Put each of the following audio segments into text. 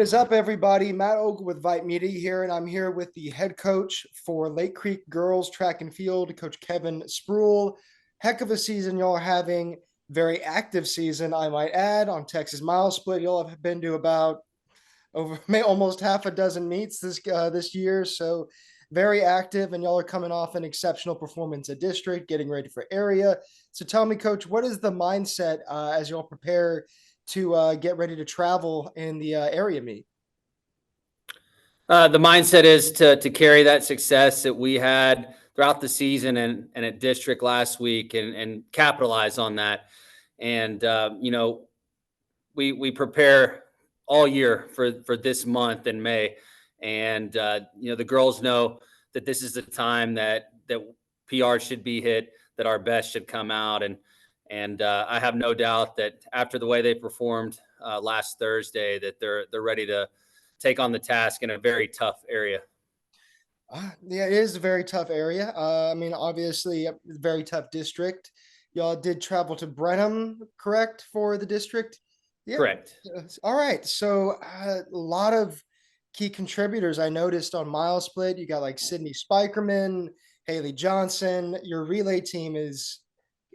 is up, everybody? Matt Ogle with VYPE Media here, and I'm here with the head coach for Lake Creek Girls Track and Field, Coach Kevin Spruill. Heck of a season y'all are having. Very active season, I might add, on Texas Mile Split. Y'all have been to about almost half a dozen meets this year, so very active, and y'all are coming off an exceptional performance at district, getting ready for area. So tell me, Coach, what is the mindset as y'all prepare to get ready to travel in the area meet? The mindset is to carry that success that we had throughout the season and at district last week and capitalize on that. And, we prepare all year for this month in May. And, the girls know that this is the time that PR should be hit, that our best should come out. And I have no doubt that after the way they performed last Thursday, that they're ready to take on the task in a very tough area. Yeah, it is a very tough area. Obviously, a very tough district. Y'all did travel to Brenham, correct, for the district? Yeah. Correct. All right. So a lot of key contributors I noticed on Mile Split. You got like Sydney Spikerman, Haley Johnson. Your relay team is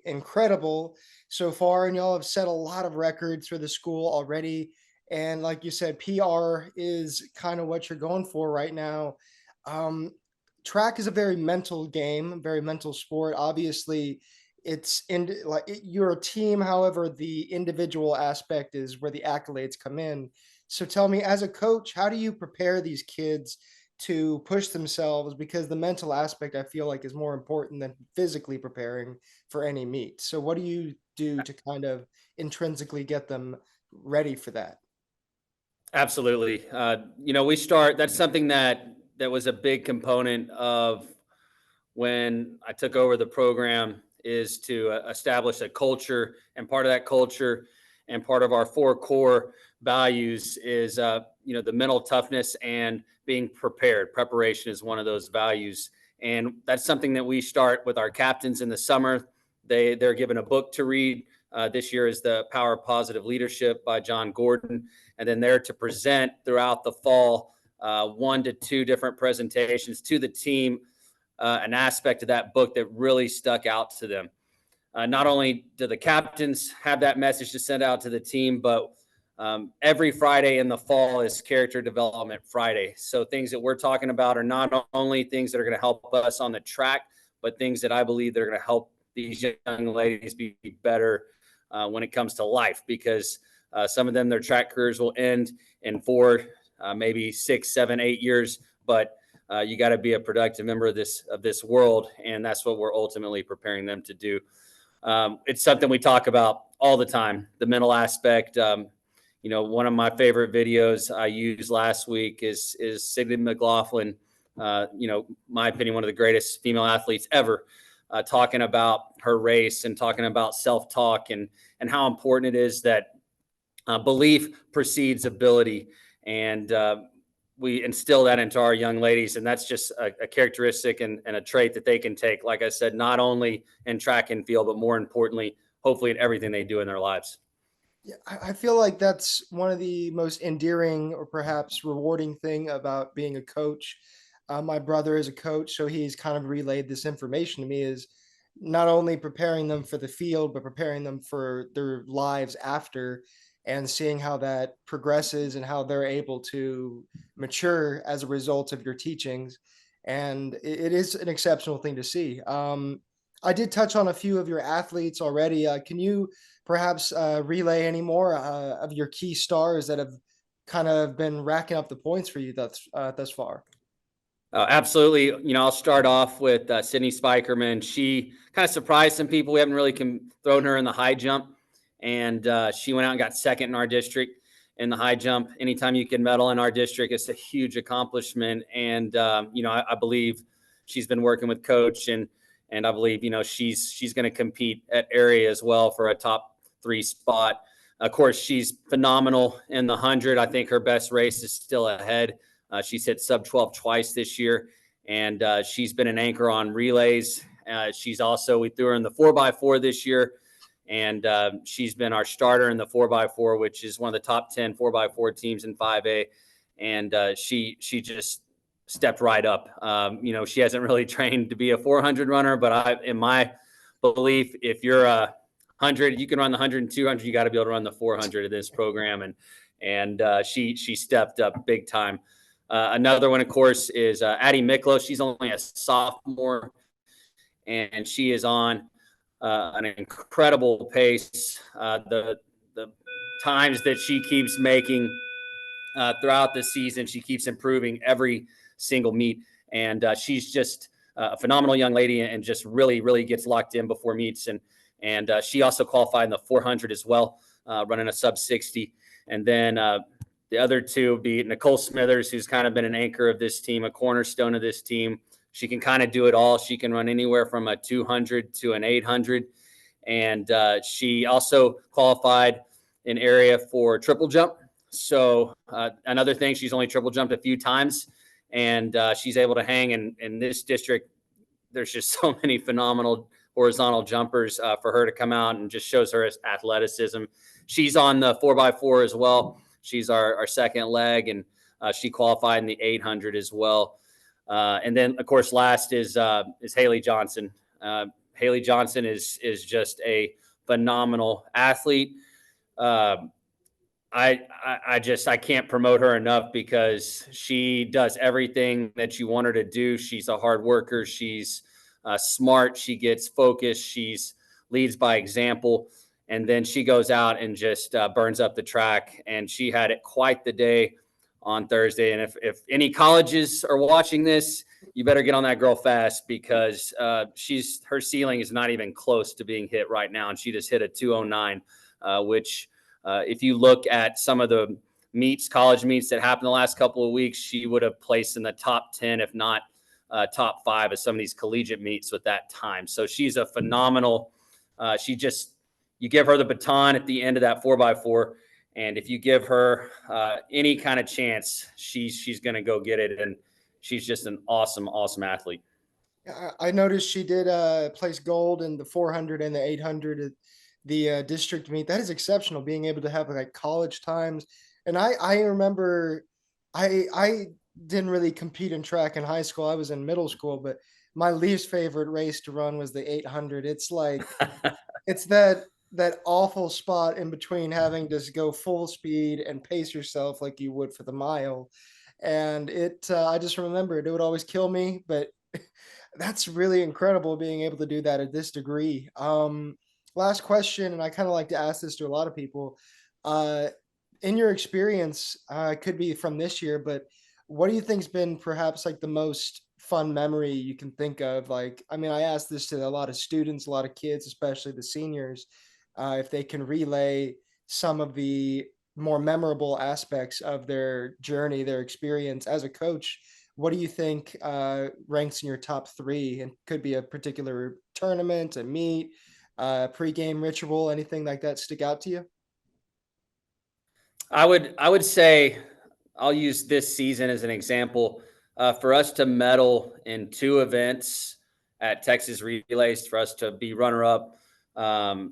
incredible so far, and y'all have set a lot of records for the school already. And like you said, PR is kind of what you're going for right now. Track is a very mental game, very mental sport. Obviously, you're a team. However, the individual aspect is where the accolades come in. So tell me, as a coach, how do you prepare these kids to push themselves? Because the mental aspect, I feel like, is more important than physically preparing for any meet. So what do you do to kind of intrinsically get them ready for that? Absolutely. That's something that was a big component of when I took over the program, is to establish a culture, and part of that culture and part of our 4 core values is, the mental toughness and being prepared. Preparation is one of those values. And that's something that we start with our captains in the summer. They're given a book to read. This year is The Power of Positive Leadership by John Gordon. And then they're to present throughout the fall 1 to 2 different presentations to the team, an aspect of that book that really stuck out to them. Not only do the captains have that message to send out to the team, but every Friday in the fall is Character Development Friday. So things that we're talking about are not only things that are going to help us on the track, but things that I believe that are going to help these young ladies be better when it comes to life, because some of them, their track careers will end in 4, maybe 6, 7, 8 years, but you got to be a productive member of this world, and that's what we're ultimately preparing them to do. It's something we talk about all the time, the mental aspect. One of my favorite videos I used last week is Sydney McLaughlin, my opinion, one of the greatest female athletes ever, talking about her race and talking about self-talk and how important it is that belief precedes ability. And we instill that into our young ladies, and that's just a characteristic and a trait that they can take, like I said, not only in track and field, but more importantly, hopefully in everything they do in their lives. Yeah, I feel like that's one of the most endearing or perhaps rewarding thing about being a coach. My brother is a coach, so he's kind of relayed this information to me, is not only preparing them for the field, but preparing them for their lives after, and seeing how that progresses and how they're able to mature as a result of your teachings. And it is an exceptional thing to see. I did touch on a few of your athletes already. Can you perhaps relay any more of your key stars that have kind of been racking up the points for you thus far? Absolutely. I'll start off with Sydney Spikerman. She kind of surprised some people. We haven't really thrown her in the high jump, and she went out and got second in our district in the high jump. Anytime you can medal in our district, it's a huge accomplishment. And I believe she's been working with coach, and I believe she's going to compete at area as well for a top 3 spot. Of course, she's phenomenal in the 100. I think her best race is still ahead. She's hit sub 12 twice this year, and she's been an anchor on relays. We threw her in the 4x4 this year, and she's been our starter in the 4x4, which is one of the top 10 4x4 teams in 5A. And she just stepped right up. She hasn't really trained to be a 400 runner, but in my belief, if you're a 100, you can run the 100 and 200. You got to be able to run the 400 of this program, and she stepped up big time. Another one, of course, is Addie Miklo. She's only a sophomore, and she is on an incredible pace. The times that she keeps making throughout the season, she keeps improving every single meet, and she's just a phenomenal young lady, and just really, really gets locked in before meets. And she also qualified in the 400 as well, running a sub 60. And then the other two would be Nicole Smithers, who's kind of been an anchor of this team, a cornerstone of this team. She can kind of do it all. She can run anywhere from a 200 to an 800. And she also qualified in area for triple jump. So another thing, she's only triple jumped a few times, and she's able to hang in this district. There's just so many phenomenal horizontal jumpers for her to come out, and just shows her athleticism. She's on the 4x4 as well. She's our second leg, and she qualified in the 800 as well. And then, of course, last is Haley Johnson. Haley Johnson is just a phenomenal athlete. I can't promote her enough, because she does everything that you want her to do. She's a hard worker. She's smart. She gets focused. She's leads by example. And then she goes out and just burns up the track. And she had it quite the day on Thursday. And if any colleges are watching this, you better get on that girl fast, because her ceiling is not even close to being hit right now. And she just hit a 209, which if you look at some of the college meets that happened the last couple of weeks, she would have placed in the top 10, if not top 5 of some of these collegiate meets with that time. So she's a phenomenal, you give her the baton at the end of that 4x4. And if you give her any kind of chance, she's going to go get it. And she's just an awesome, awesome athlete. I noticed she did place gold in the 400 and the 800 at the district meet. That is exceptional, being able to have like college times. And I remember I didn't really compete in track in high school. I was in middle school, but my least favorite race to run was the 800. It's like it's that awful spot in between having to go full speed and pace yourself like you would for the mile. And I just remember it would always kill me, but that's really incredible being able to do that at this degree. Last question, and I kind of like to ask this to a lot of people. Uh, in your experience, it could be from this year, but what do you think's been perhaps like the most fun memory you can think of? Like, I mean, I asked this to a lot of students, a lot of kids, especially the seniors, if they can relay some of the more memorable aspects of their journey, their experience as a coach. What do you think ranks in your top 3? And could be a particular tournament, a meet, pregame ritual, anything like that stick out to you? I would say, I'll use this season as an example. For us to medal in 2 events at Texas Relays, for us to be runner-up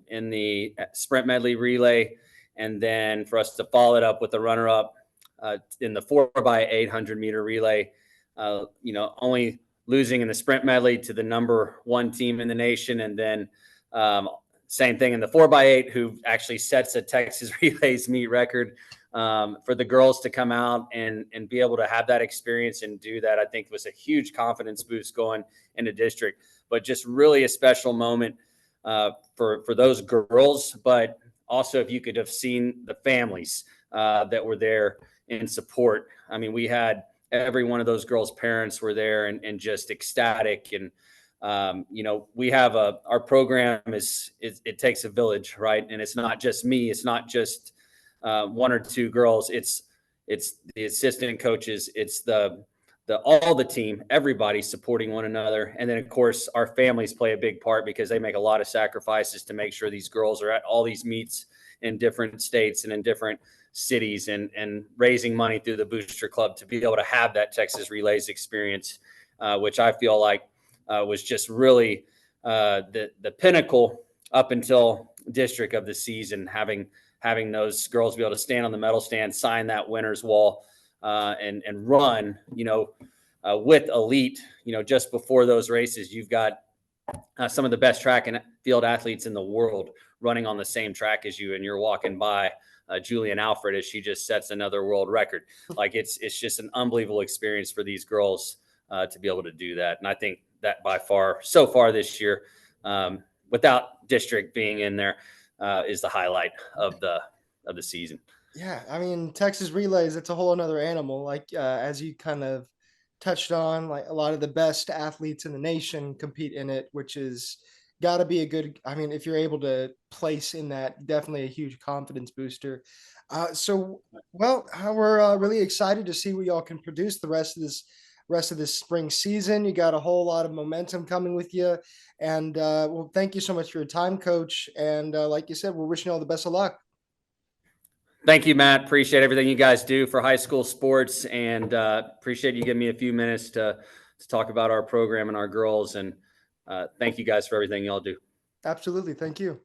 in the sprint medley relay, and then for us to follow it up with the runner-up in the 4x800 meter relay, only losing in the sprint medley to the number 1 team in the nation. And then same thing in the 4x8, who actually sets a Texas Relays meet record. For the girls to come out and be able to have that experience and do that, I think was a huge confidence boost going into district, but just really a special moment for those girls. But also, if you could have seen the families that were there in support. I mean, we had every one of those girls' parents were there and just ecstatic. And we have our program it takes a village, right? And it's not just me. It's not just 1 or 2 girls. It's the assistant coaches. It's all the team, everybody supporting one another. And then, of course, our families play a big part, because they make a lot of sacrifices to make sure these girls are at all these meets in different states and in different cities, and raising money through the Booster Club to be able to have that Texas Relays experience, which I feel like was just really the pinnacle up until district of the season, having those girls be able to stand on the medal stand, sign that winner's wall, and run, with elite, just before those races, you've got some of the best track and field athletes in the world running on the same track as you, and you're walking by Julian Alfred as she just sets another world record. Like it's just an unbelievable experience for these girls to be able to do that. And I think that by far, so far this year, without district being in there, is the highlight of the season. Yeah, I mean, Texas relays, it's a whole another animal. Like as you kind of touched on, like a lot of the best athletes in the nation compete in it, which is got to be a good. I mean, if you're able to place in that, definitely a huge confidence booster. We're really excited to see what y'all can produce the rest of this spring season. You got a whole lot of momentum coming with you, and well, thank you so much for your time, Coach. And like you said, we're wishing you all the best of luck. Thank you, Matt. Appreciate everything you guys do for high school sports, and appreciate you giving me a few minutes to talk about our program and our girls. And thank you guys for everything y'all do. Absolutely, thank you.